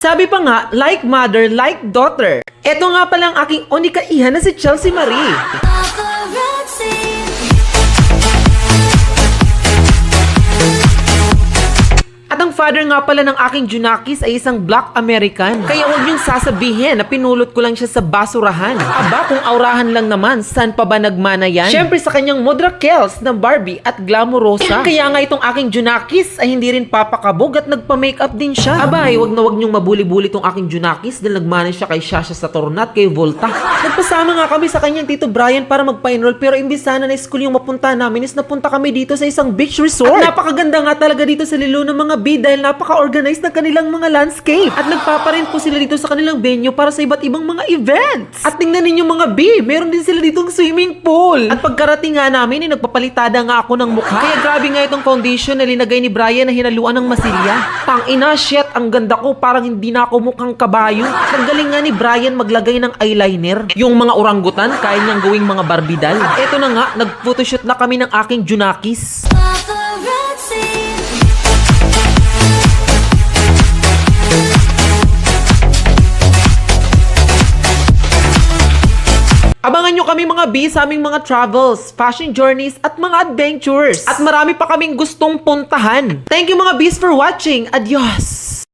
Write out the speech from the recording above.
Sabi pa nga, like mother, like daughter. Eto nga pala ang aking onikaihan na si Chelsea Marie. At ang father nga pala ng aking Junakis ay isang Black American. Kaya huwag niyong sasabihin na pinulot ko lang siya sa basurahan. Aba, kung aurahan lang naman, saan pa ba nagmana yan? Siyempre sa kanyang Modra Kels na Barbie at glamorosa. Kaya nga itong aking Junakis ay hindi rin papakabog at nagpa-makeup din siya. Aba, huwag na huwag niyong mabuli-buli itong aking Junakis dahil nagmana siya kay Shasha Saturna at kay Volta. Nagpasama nga kami sa kanyang Tito Brian para magpa-enroll, pero imbis sana na school yung mapunta namin is napunta kami dito sa isang beach resort. At napakaganda nga talaga dito sa Lilo ng mga B dahil napaka-organized ng kanilang mga landscape. At nagpaparin po sila dito sa kanilang venue para sa iba't ibang mga events. At tingnan ninyo mga B, meron din sila ditong swimming pool. At pagkarating nga namin, nagpapalitada nga ako ng mukha. Kaya grabe nga itong foundation na linagay ni Brian na hinaluan ng masilya. Tang ina, shit, ang ganda ko, parang hindi na ako mukhang kabayo. Ang galing nga ni Brian maglagay ng eyeliner. Yung mga orangutan, kaya niyang gawing mga barbidal. At eto na nga, nag-photoshoot na kami ng aking Junakis. Abangan nyo kami mga B sa aming mga travels, fashion journeys, at mga adventures. At marami pa kaming gustong puntahan. Thank you mga Bs for watching. Adios!